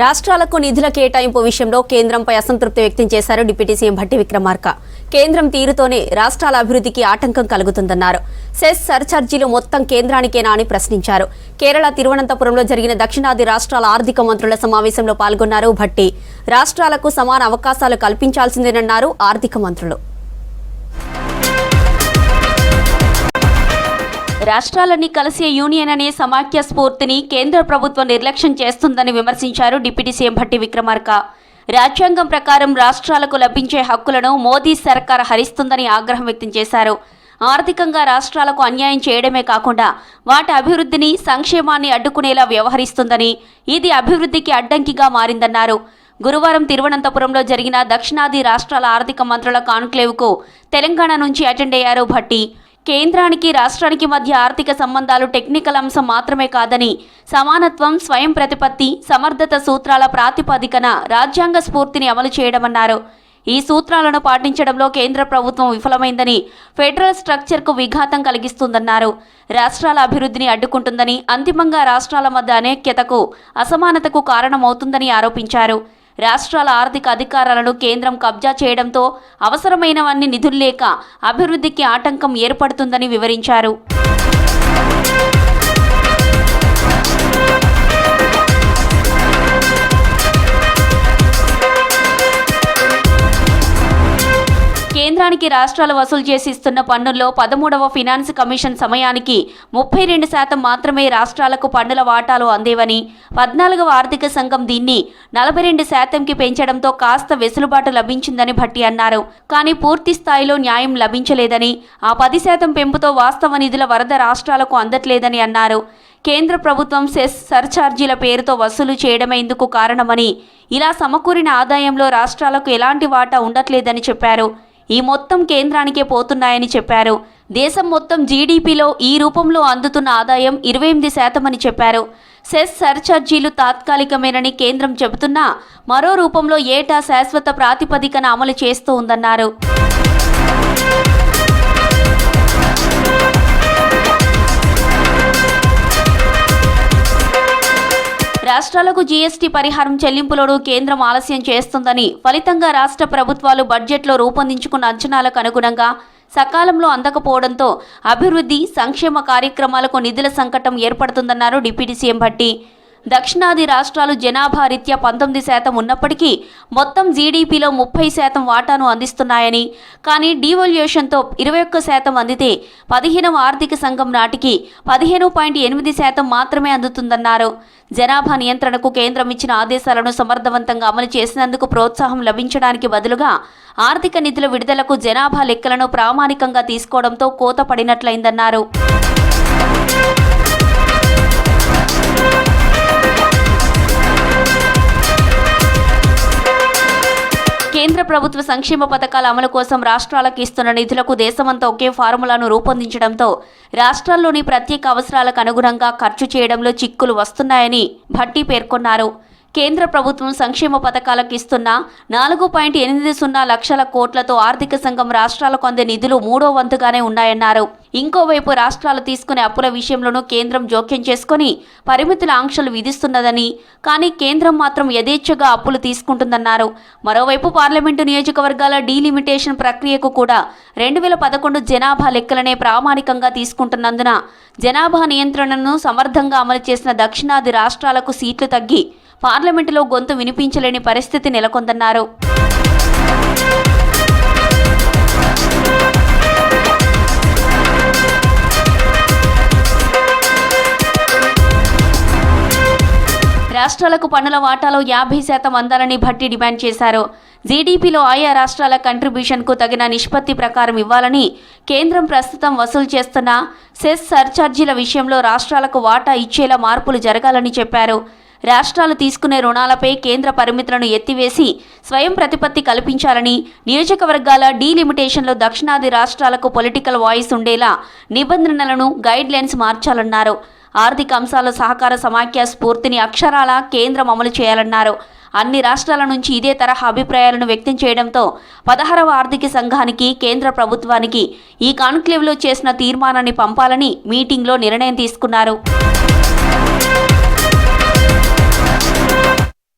రాష్ట్రాలకు నిధుల కేటాయింపు విషయంలో కేంద్రంపై అసంతృప్తి వ్యక్తం చేశారు డిప్యూటీ సీఎం భట్టి విక్రమార్క. కేంద్రం తీరుతోనే రాష్ట్రాల అభివృద్ధికి ఆటంకం కలుగుతుందన్నారు. సెస్ సర్ఛార్జీలు మొత్తం కేంద్రానికేనా అని ప్రశ్నించారు. కేరళ తిరువనంతపురంలో జరిగిన దక్షిణాది రాష్ట్రాల ఆర్థిక మంత్రుల సమావేశంలో పాల్గొన్నారు భట్టి. రాష్ట్రాలకు సమాన అవకాశాలు కల్పించాల్సిందేనన్నారు ఆర్థిక మంత్రులు. రాష్ట్రాలన్నీ కలిసే యూనియన్ అనే సమాఖ్య స్ఫూర్తిని కేంద్ర ప్రభుత్వం నిర్లక్ష్యం చేస్తుందని విమర్శించారు డిప్యూటీ సీఎం భట్టి విక్రమార్క. రాజ్యాంగం ప్రకారం రాష్ట్రాలకు లభించే హక్కులను మోదీ సర్కార్ హరిస్తుందని ఆగ్రహం వ్యక్తం చేశారు. ఆర్థికంగా రాష్ట్రాలకు అన్యాయం చేయడమే కాకుండా వాటి అభివృద్ధిని, సంక్షేమాన్ని అడ్డుకునేలా వ్యవహరిస్తుందని, ఇది అభివృద్ధికి అడ్డంకిగా మారిందన్నారు. గురువారం తిరువనంతపురంలో జరిగిన దక్షిణాది రాష్ట్రాల ఆర్థిక మంత్రుల కాన్క్లేవ్కు తెలంగాణ నుంచి అటెండ్ అయ్యారు భట్టి. కేంద్రానికి రాష్ట్రానికి మధ్య ఆర్థిక సంబంధాలు టెక్నికల్ అంశం మాత్రమే కాదని, సమానత్వం, స్వయం ప్రతిపత్తి, సమర్థత సూత్రాల ప్రాతిపదికన రాజ్యాంగ స్ఫూర్తిని అమలు చేయడమన్నారు. ఈ సూత్రాలను పాటించడంలో కేంద్ర ప్రభుత్వం విఫలమైందని, ఫెడరల్ స్ట్రక్చర్కు విఘాతం కలిగిస్తుందన్నారు. రాష్ట్రాల అభివృద్ధిని అడ్డుకుంటుందని, అంతిమంగా రాష్ట్రాల మధ్య అనైక్యతకు, అసమానతకు కారణమవుతుందని ఆరోపించారు. రాష్ట్రాల ఆర్థిక అధికారాలను కేంద్రం కబ్జా చేయడంతో అవసరమైనవన్నీ నిధులు లేక అభివృద్ధికి ఆటంకం ఏర్పడుతుందని వివరించారు. కేంద్రానికి రాష్ట్రాలు వసూలు చేసి ఇస్తున్న పన్నుల్లో 13వ ఫినాన్స్ కమిషన్ సమయానికి 32% మాత్రమే రాష్ట్రాలకు పన్నుల వాటాలు అందేవని, 14వ ఆర్థిక సంఘం దీన్ని 42%కి పెంచడంతో కాస్త వెసులుబాటు లభించిందని భట్టి అన్నారు. కానీ పూర్తి స్థాయిలో న్యాయం లభించలేదని, ఆ 10% పెంపుతో వాస్తవ నిధుల వరద రాష్ట్రాలకు అందట్లేదని అన్నారు. కేంద్ర ప్రభుత్వం సెస్ సర్ఛార్జీల పేరుతో వసూలు చేయడమే ఇందుకు కారణమని, ఇలా సమకూరిన ఆదాయంలో రాష్ట్రాలకు ఎలాంటి వాటా ఉండట్లేదని చెప్పారు. ఈ మొత్తం కేంద్రానికే పోతున్నాయని చెప్పారు. దేశం మొత్తం జీడీపీలో ఈ రూపంలో అందుతున్న ఆదాయం 28% అని చెప్పారు. సెస్ సర్ఛార్జీలు తాత్కాలికమేనని కేంద్రం చెబుతున్నా మరో రూపంలో ఏటా శాశ్వత ప్రాతిపదికన అమలు చేస్తూ ఉందన్నారు. రాష్ట్రాలకు జీఎస్టీ పరిహారం చెల్లింపులను కేంద్రం ఆలస్యం చేస్తుందని, ఫలితంగా రాష్ట్ర ప్రభుత్వాలు బడ్జెట్లో రూపొందించుకున్న అంచనాలకు అనుగుణంగా సకాలంలో అందకపోవడంతో అభివృద్ధి, సంక్షేమ కార్యక్రమాలకు నిధుల సంకటం ఏర్పడుతుందన్నారు డిప్యూటీ సీఎం భట్టి. దక్షిణాది రాష్ట్రాలు జనాభా రీత్యా 19% ఉన్నప్పటికీ మొత్తం జీడీపీలో 30% వాటాను అందిస్తున్నాయని, కానీ డీవాల్యుయేషన్తో 21% అందితే 15వ ఆర్థిక సంఘం నాటికి 15.8% మాత్రమే అందుతుందన్నారు. జనాభా నియంత్రణకు కేంద్రం ఇచ్చిన ఆదేశాలను సమర్థవంతంగా అమలు చేసినందుకు ప్రోత్సాహం లభించడానికి బదులుగా ఆర్థిక నిధుల విడుదలకు జనాభా లెక్కలను ప్రామాణికంగా తీసుకోవడంతో కోత పడినట్లయిందన్నారు. కేంద్ర ప్రభుత్వ సంక్షేమ పథకాల అమలు కోసం రాష్ట్రాలకు ఇస్తున్న నిధులకు దేశమంతా ఒకే ఫార్ములాను రూపొందించడంతో రాష్ట్రాల్లోని ప్రత్యేక అవసరాలకు అనుగుణంగా ఖర్చు చేయడంలో చిక్కులు వస్తున్నాయని భట్టి పేర్కొన్నారు. కేంద్ర ప్రభుత్వం సంక్షేమ పథకాలకు ఇస్తున్న 4.80 లక్షల కోట్లతో ఆర్థిక సంఘం రాష్ట్రాలకు అందే నిధులు 3వ వంతుగానే ఉన్నాయన్నారు. ఇంకోవైపు రాష్ట్రాలు తీసుకునే అప్పుల విషయంలోనూ కేంద్రం జోక్యం చేసుకుని పరిమితుల ఆంక్షలు విధిస్తున్నదని, కానీ కేంద్రం మాత్రం యథేచ్ఛగా అప్పులు తీసుకుంటుందన్నారు. మరోవైపు పార్లమెంటు నియోజకవర్గాల డీలిమిటేషన్ ప్రక్రియకు కూడా 2011 జనాభా లెక్కలనే ప్రామాణికంగా తీసుకుంటున్నందున జనాభా నియంత్రణను సమర్థంగా అమలు చేసిన దక్షిణాది రాష్ట్రాలకు సీట్లు తగ్గి పార్లమెంటులో గొంతు వినిపించలేని పరిస్థితి నెలకొందన్నారు. రాష్ట్రాలకు పన్నుల వాటాలో 50% అందాలని భట్టి డిమాండ్ చేశారు. జీడీపీలో ఆయా రాష్ట్రాల కంట్రిబ్యూషన్కు తగిన నిష్పత్తి ప్రకారం ఇవ్వాలని, కేంద్రం ప్రస్తుతం వసూలు చేస్తున్న సెస్ సర్ఛార్జీల విషయంలో రాష్ట్రాలకు వాటా ఇచ్చేలా మార్పులు జరగాలని చెప్పారు. రాష్ట్రాలు తీసుకునే రుణాలపై కేంద్ర పరిమితులను ఎత్తివేసి స్వయం ప్రతిపత్తి కల్పించాలని, నియోజకవర్గాల డీలిమిటేషన్లో దక్షిణాది రాష్ట్రాలకు పొలిటికల్ వాయిస్ ఉండేలా నిబంధనలను, గైడ్ లైన్స్ మార్చాలన్నారు. ఆర్థిక అంశాల సహకార సమాఖ్య స్ఫూర్తిని అక్షరాల కేంద్రం అమలు చేయాలన్నారు. అన్ని రాష్ట్రాల నుంచి ఇదే తరహా అభిప్రాయాలను వ్యక్తం చేయడంతో 16వ ఆర్థిక సంఘానికి, కేంద్ర ప్రభుత్వానికి ఈ కాన్క్లేవ్లో చేసిన తీర్మానాన్ని పంపాలని మీటింగ్లో నిర్ణయం తీసుకున్నారు.